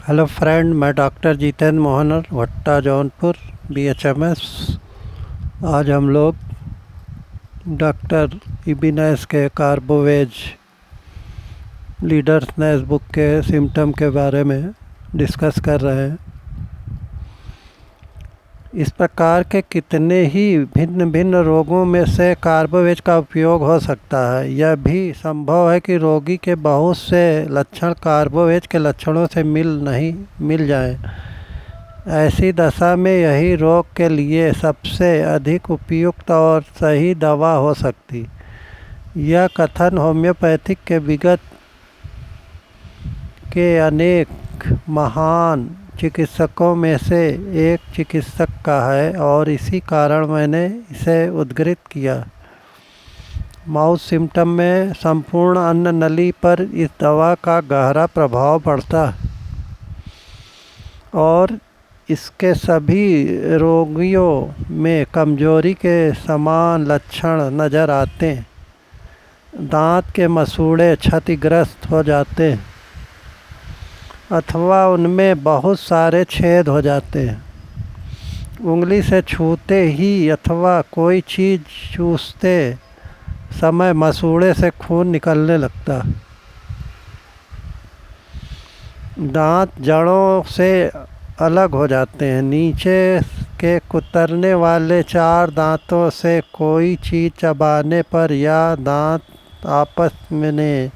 Hello friend, मैं doctor Jitendra Mohan भट्टा, Jaunpur, BHMS। आज हम लोग डॉक्टर इबिनेस के कार्बोवेज लीडर्सनेस बुक के सिम्टम के बारे में डिस्कस कर रहे हैं। इस प्रकार के कितने ही भिन्न भिन्न रोगों में से कार्बोवेज का उपयोग हो सकता है। यह भी संभव है कि रोगी के बहुत से लक्षण कार्बोवेज के लक्षणों से मिल जाएं। ऐसी दशा में यही रोग के लिए सबसे अधिक उपयुक्त और सही दवा हो सकती। यह कथन होम्योपैथिक के विगत के अनेक महान चिकित्सकों में से एक चिकित्सक का है और इसी कारण मैंने इसे उद्धृत किया। माउथ सिम्टम में संपूर्ण अन्न नली पर इस दवा का गहरा प्रभाव पड़ता है और इसके सभी रोगियों में कमजोरी के समान लक्षण नज़र आते हैं। दांत के मसूड़े क्षतिग्रस्त हो जाते हैं अथवा उनमें बहुत सारे छेद हो जाते हैं। उंगली से छूते ही अथवा कोई चीज़ चूसते समय मसूड़े से खून निकलने लगता। दांत जड़ों से अलग हो जाते हैं। नीचे के कुतरने वाले 4 दांतों से कोई चीज़ चबाने पर या दांत आपस में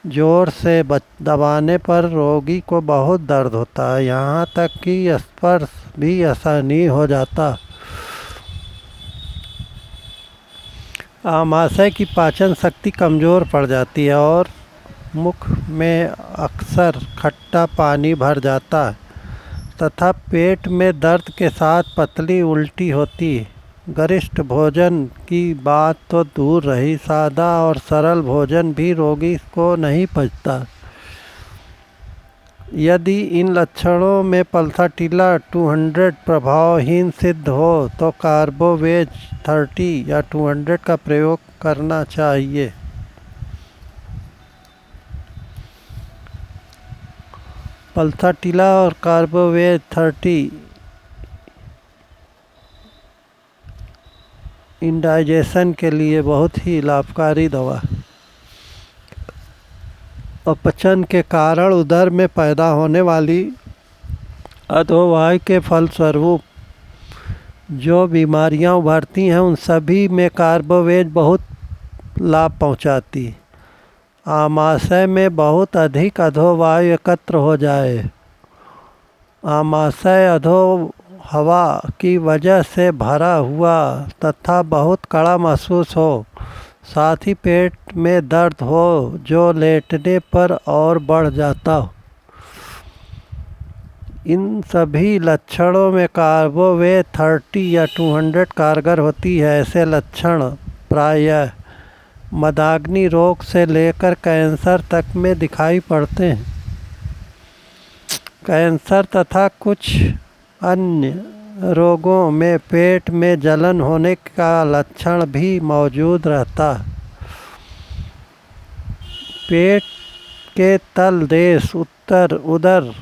जोर से दबाने पर रोगी को बहुत दर्द होता है। यहाँ तक कि स्पर्श भी असहनीय हो जाता। आमाशय की पाचन शक्ति कमज़ोर पड़ जाती है और मुख में अक्सर खट्टा पानी भर जाता है तथा पेट में दर्द के साथ पतली उल्टी होती है। गरिष्ठ भोजन की बात तो दूर रही, सादा और सरल भोजन भी रोगी को नहीं पचता। यदि इन लक्षणों में पल्साटिला 200 प्रभावहीन सिद्ध हो तो कार्बोवेज 30 या 200 का प्रयोग करना चाहिए। पल्साटिला और कार्बोवेज 30 इंडाइजेशन के लिए बहुत ही लाभकारी दवा। अपचन के कारण उदर में पैदा होने वाली अधोवायु के फलस्वरूप जो बीमारियां उभरती हैं उन सभी में कार्बोवेज बहुत लाभ पहुंचाती। आमाशय में बहुत अधिक अधोवायु एकत्र हो जाए, आमाशय हवा की वजह से भरा हुआ तथा बहुत कड़ा महसूस हो, साथ ही पेट में दर्द हो जो लेटने पर और बढ़ जाता हो, इन सभी लक्षणों में कार्बोवेज 30 या 200 कारगर होती है। ऐसे लक्षण प्रायः मदाग्नि रोग से लेकर कैंसर तक में दिखाई पड़ते हैं। कैंसर तथा कुछ अन्य रोगों में पेट में जलन होने का लक्षण भी मौजूद रहता है। पेट के तल देश उत्तर उदर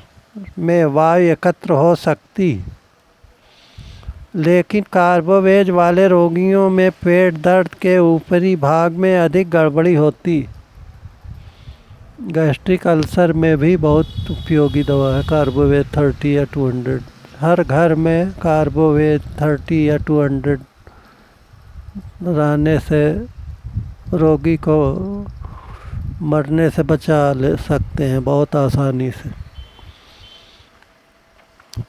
में वायु एकत्र हो सकती, लेकिन कार्बोवेज वाले रोगियों में पेट दर्द के ऊपरी भाग में अधिक गड़बड़ी होती। गैस्ट्रिक अल्सर में भी बहुत उपयोगी दवा है कार्बोवेज 30 या 200। हर घर में कार्बोवेज 30 या 200 रहने से रोगी को मरने से बचा ले सकते हैं बहुत आसानी से।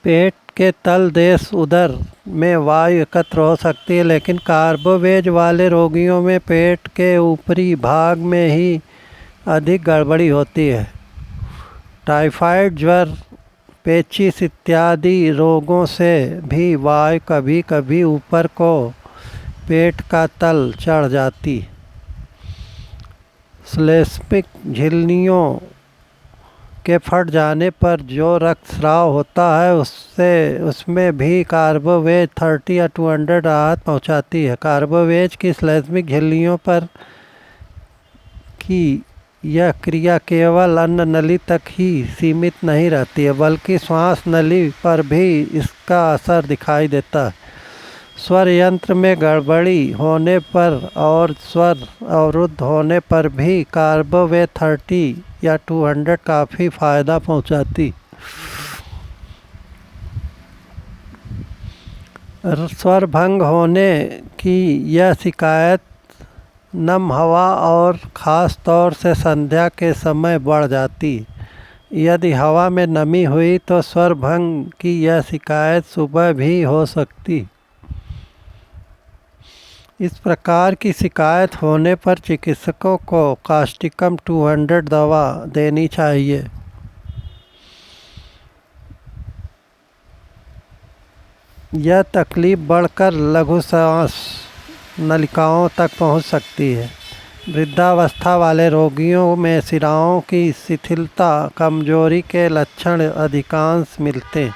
पेट के तल देश उदर में वायु एकत्र हो सकती है, लेकिन कार्बोवेज वाले रोगियों में पेट के ऊपरी भाग में ही अधिक गड़बड़ी होती है। टाइफाइड, ज्वर, पेचिश इत्यादि रोगों से भी वायु कभी कभी ऊपर को पेट का तल चढ़ जाती। श्लेष्मिक झिल्लियों के फट जाने पर जो रक्तस्राव होता है उसमें भी कार्बोवेज 30 या 200 राहत पहुंचाती है। कार्बोवेज की श्लेष्मिक झिल्लियों पर की यह क्रिया केवल अन्न नली तक ही सीमित नहीं रहती है, बल्कि श्वास नली पर भी इसका असर दिखाई देता है। स्वर यंत्र में गड़बड़ी होने पर और स्वर अवरुद्ध होने पर भी कार्बोवेट 30 या 200 काफ़ी फ़ायदा पहुंचाती। स्वर भंग होने की यह शिकायत नम हवा और ख़ास तौर से संध्या के समय बढ़ जाती। यदि हवा में नमी हुई तो स्वर भंग की यह शिकायत सुबह भी हो सकती। इस प्रकार की शिकायत होने पर चिकित्सकों को कास्टिकम 200 दवा देनी चाहिए। यह तकलीफ बढ़कर लघु श्वास नलिकाओं तक पहुंच सकती है। वृद्धावस्था वाले रोगियों में शिराओं की शिथिलता, कमजोरी के लक्षण अधिकांश मिलते हैं।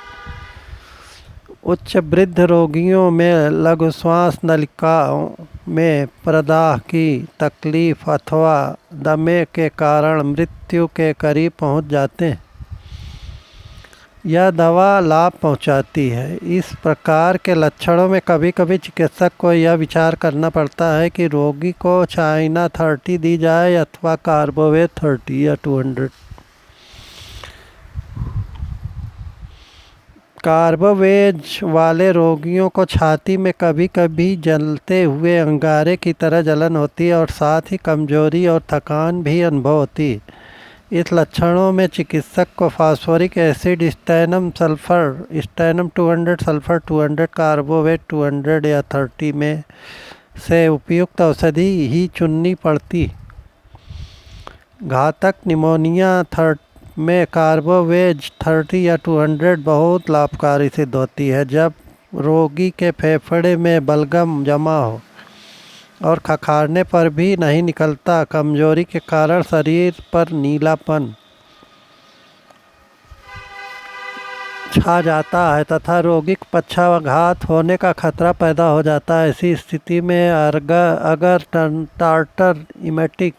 उच्च वृद्ध रोगियों में लघु श्वास नलिकाओं में प्रदाह की तकलीफ अथवा दमे के कारण मृत्यु के करीब पहुंच जाते हैं। यह दवा लाभ पहुंचाती है। इस प्रकार के लक्षणों में कभी कभी चिकित्सक को यह विचार करना पड़ता है कि रोगी को चाइना 30 दी जाए अथवा कार्बोवेट 30 या 200। कार्बोवेज वाले रोगियों को छाती में कभी कभी जलते हुए अंगारे की तरह जलन होती है और साथ ही कमजोरी और थकान भी अनुभव होती है। इस लक्षणों में चिकित्सक को फास्फोरिक एसिड, स्टैनम 200, सल्फर 200, कार्बोवेट 200 या 30 में से उपयुक्त औषधि ही चुननी पड़ती। घातक निमोनिया में कार्बोवेज 30 या 200 बहुत लाभकारी सिद्ध होती है। जब रोगी के फेफड़े में बलगम जमा हो और खखारने पर भी नहीं निकलता, कमजोरी के कारण शरीर पर नीलापन छा जाता है तथा रोगी को पक्षाघात होने का खतरा पैदा हो जाता है। ऐसी स्थिति में अगर टार्टर इमेटिक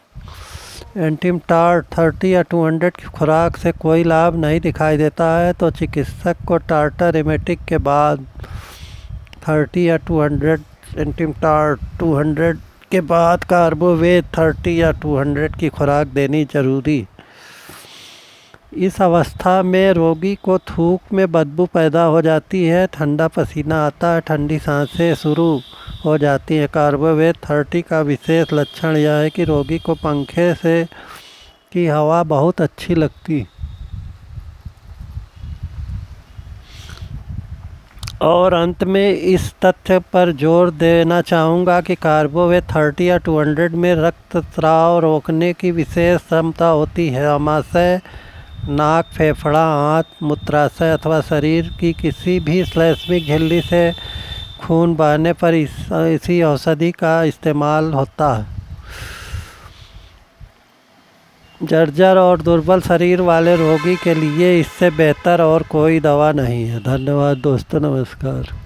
एंटीमटार 30 या 200 की खुराक से कोई लाभ नहीं दिखाई देता है तो चिकित्सक को टार्टर इमेटिक के बाद 30 या 200, एंटीमटार 200 के बाद कार्बोवेट 30 या 200 की खुराक देनी जरूरी। इस अवस्था में रोगी को थूक में बदबू पैदा हो जाती है, ठंडा पसीना आता है, ठंडी सांसें शुरू हो जाती है। कार्बोवेट 30 का विशेष लक्षण यह है कि रोगी को पंखे से की हवा बहुत अच्छी लगती। और अंत में इस तथ्य पर जोर देना चाहूँगा कि कार्बोवेट 30 या 200 में रक्तस्राव रोकने की विशेष क्षमता होती है। आमाशय, नाक, फेफड़ा, आंत, मूत्राशय अथवा शरीर की किसी भी श्लैष्मिक झिल्ली से खून बहने पर इसी औषधि का इस्तेमाल होता है। जर्जर और दुर्बल शरीर वाले रोगी के लिए इससे बेहतर और कोई दवा नहीं है। धन्यवाद दोस्तों, नमस्कार।